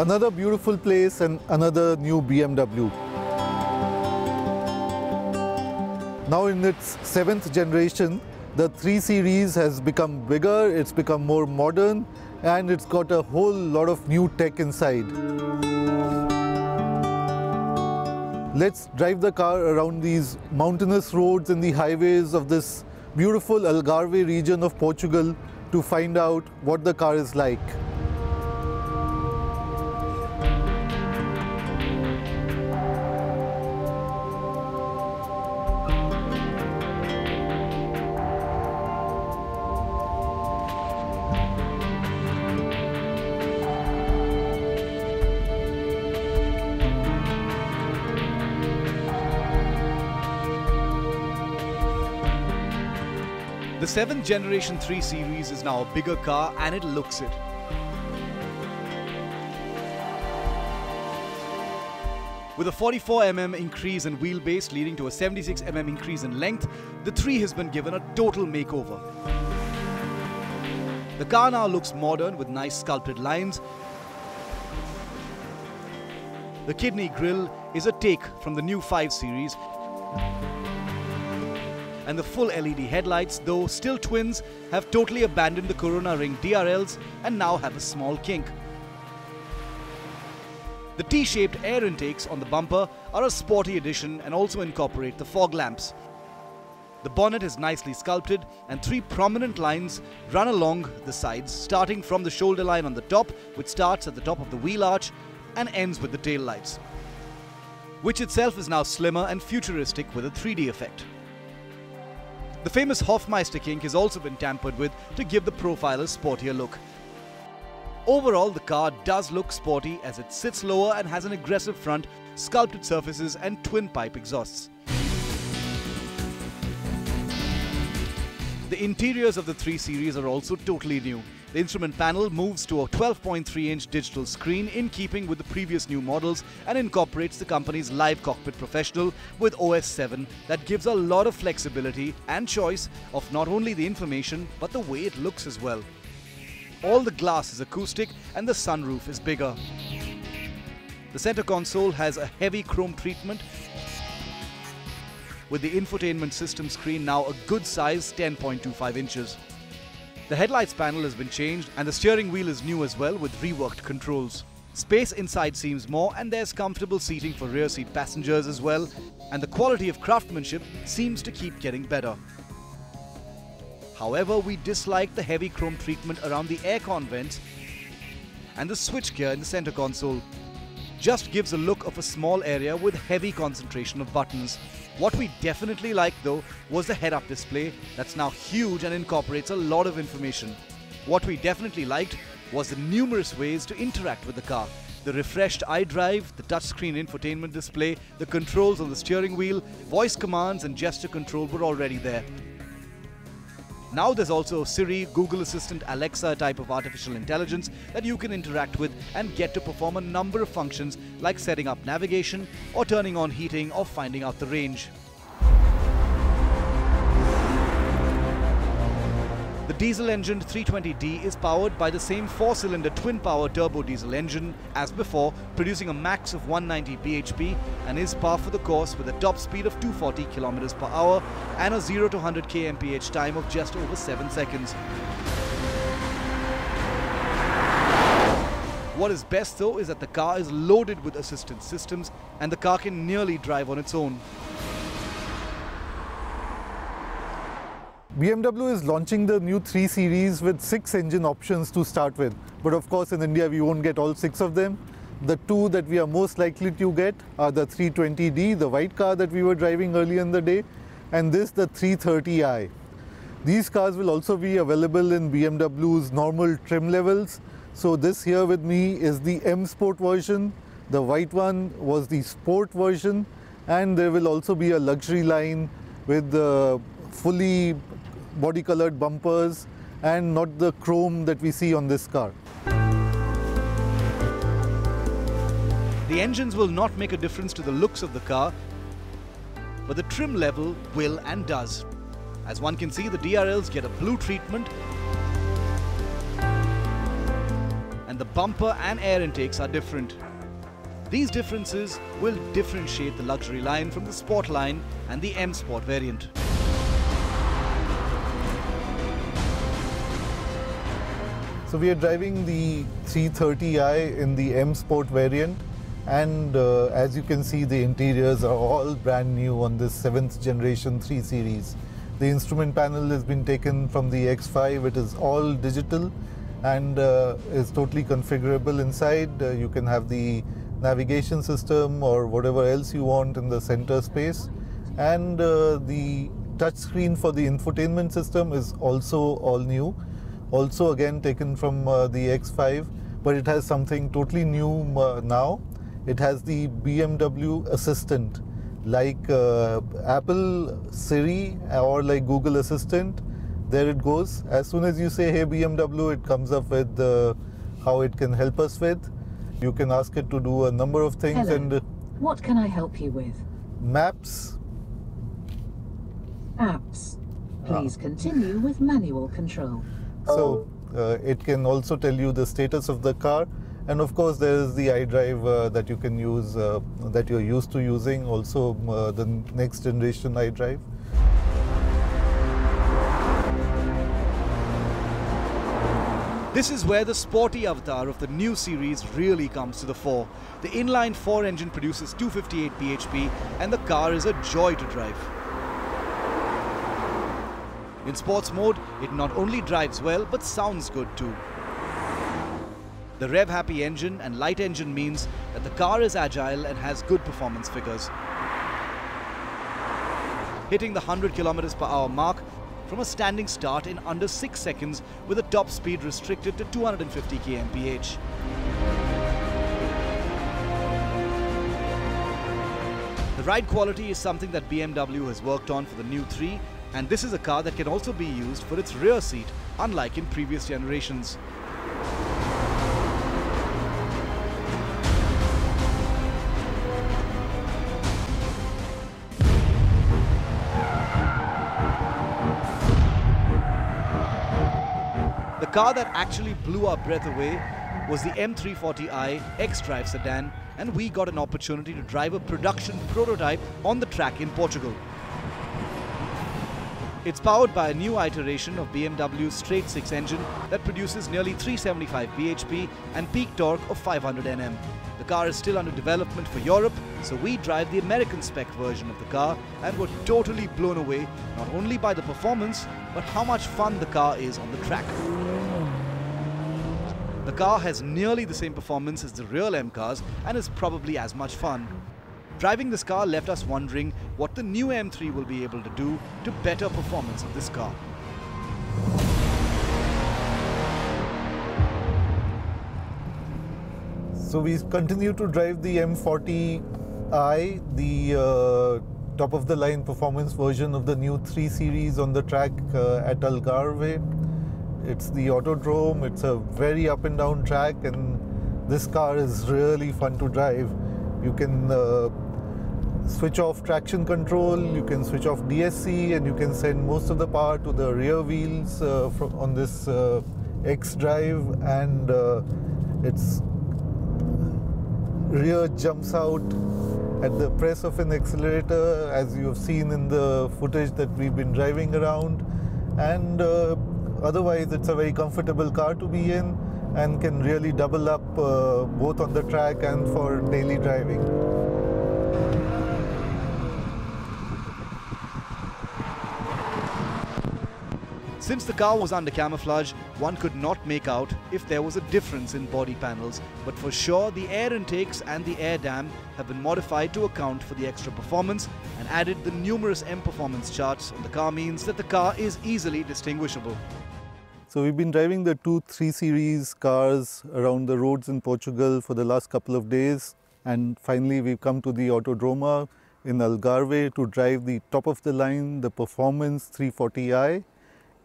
Another beautiful place and another new BMW. Now in its 7th generation, the 3 Series has become bigger, it's become more modern, and it's got a whole lot of new tech inside. Let's drive the car around these mountainous roads and the highways of this beautiful Algarve region of Portugal to find out what the car is like. The 7th generation 3 Series is now a bigger car and it looks it. With a 44mm increase in wheelbase leading to a 76mm increase in length, the 3 has been given a total makeover. The car now looks modern with nice sculpted lines. The kidney grille is a take from the new 5 Series. And the full LED headlights, though still twins, have totally abandoned the Corona Ring DRLs and now have a small kink. The T-shaped air intakes on the bumper are a sporty addition and also incorporate the fog lamps. The bonnet is nicely sculpted and 3 prominent lines run along the sides, starting from the shoulder line on the top, which starts at the top of the wheel arch and ends with the tail lights, which itself is now slimmer and futuristic with a 3D effect. The famous Hofmeister kink has also been tampered with to give the profile a sportier look. Overall, the car does look sporty as it sits lower and has an aggressive front, sculpted surfaces and twin pipe exhausts. The interiors of the 3 Series are also totally new. The instrument panel moves to a 12.3-inch digital screen in keeping with the previous new models and incorporates the company's Live Cockpit Professional with OS 7 that gives a lot of flexibility and choice of not only the information but the way it looks as well. All the glass is acoustic and the sunroof is bigger. The center console has a heavy chrome treatment with the infotainment system screen now a good size 10.25 inches. The headlights panel has been changed and the steering wheel is new as well with reworked controls. Space inside seems more and there's comfortable seating for rear seat passengers as well, and the quality of craftsmanship seems to keep getting better. However, we dislike the heavy chrome treatment around the aircon vents and the switchgear in the center console. Just gives a look of a small area with heavy concentration of buttons. What we definitely liked though was the head-up display that's now huge and incorporates a lot of information. What we definitely liked was the numerous ways to interact with the car. The refreshed iDrive, the touchscreen infotainment display, the controls on the steering wheel, voice commands and gesture control were already there. Now there's also Siri, Google Assistant, Alexa type of artificial intelligence that you can interact with and get to perform a number of functions like setting up navigation or turning on heating or finding out the range. The diesel-engined 320D is powered by the same 4-cylinder twin-power turbo diesel engine as before, producing a max of 190 bhp and is par for the course with a top speed of 240 km per hour and a 0 to 100 KMPH time of just over 7 seconds. What is best though is that the car is loaded with assistance systems and the car can nearly drive on its own. BMW is launching the new 3 Series with 6 engine options to start with. But of course in India we won't get all 6 of them. The 2 that we are most likely to get are the 320D, the white car that we were driving earlier in the day, and this the 330i. These cars will also be available in BMW's normal trim levels. So this here with me is the M Sport version, the white one was the Sport version, and there will also be a luxury line with the fully body colored bumpers and not the chrome that we see on this car. The engines will not make a difference to the looks of the car, but the trim level will and does. As one can see, the DRLs get a blue treatment and the bumper and air intakes are different. These differences will differentiate the luxury line from the sport line and the M Sport variant. So we are driving the 330i in the M Sport variant, and as you can see, the interiors are all brand new on this 7th generation 3 Series. The instrument panel has been taken from the X5. It is all digital and is totally configurable inside. You can have the navigation system or whatever else you want in the center space, and the touch screen for the infotainment system is also all new. Also again taken from the X5, but it has something totally new now. It has the BMW Assistant, like Apple Siri or like Google Assistant. There it goes. As soon as you say, hey BMW, it comes up with how it can help us with. You can ask it to do a number of things. Hello. And what can I help you with? maps. Apps. Please continue with manual control. So it can also tell you the status of the car, and of course there is the iDrive that you can use, that you're used to using, also the next generation iDrive. This is where the sporty avatar of the new series really comes to the fore. The inline 4 engine produces 258 bhp and the car is a joy to drive. In sports mode, it not only drives well but sounds good too. The rev-happy engine and light engine means that the car is agile and has good performance figures. Hitting the 100 km/h mark from a standing start in under 6 seconds with a top speed restricted to 250 kmph. The ride quality is something that BMW has worked on for the new 3, and this is a car that can also be used for its rear seat, unlike in previous generations. The car that actually blew our breath away was the M340i xDrive sedan, and we got an opportunity to drive a production prototype on the track in Portugal. It's powered by a new iteration of BMW's straight-six engine that produces nearly 375 bhp and peak torque of 500 Nm. The car is still under development for Europe, so we drive the American spec version of the car and were totally blown away not only by the performance, but how much fun the car is on the track. The car has nearly the same performance as the real M cars and is probably as much fun. Driving this car left us wondering what the new M3 will be able to do to better performance of this car. So we continue to drive the M40i, the top-of-the-line performance version of the new 3 Series on the track at Algarve. It's the Autodrome. It's a very up-and-down track, and this car is really fun to drive. You can switch off traction control, you can switch off DSC, and you can send most of the power to the rear wheels on this xDrive, and its rear jumps out at the press of an accelerator, as you have seen in the footage that we've been driving around. And otherwise it's a very comfortable car to be in and can really double up both on the track and for daily driving. Since the car was under camouflage, one could not make out if there was a difference in body panels, but for sure the air intakes and the air dam have been modified to account for the extra performance, and added the numerous M performance charts on the car means that the car is easily distinguishable. So we've been driving the 3 Series cars around the roads in Portugal for the last couple of days, and finally we've come to the Autodromo in Algarve to drive the top of the line, the Performance 340i.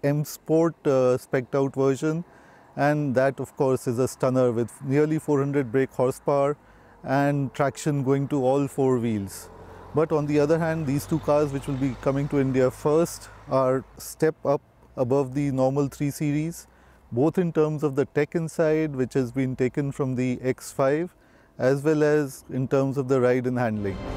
M Sport spec'd out version, and that of course is a stunner with nearly 400 brake horsepower and traction going to all 4 wheels. But on the other hand, these 2 cars which will be coming to India first are step up above the normal 3 Series. both in terms of the tech inside, which has been taken from the X5, as well as in terms of the ride and handling.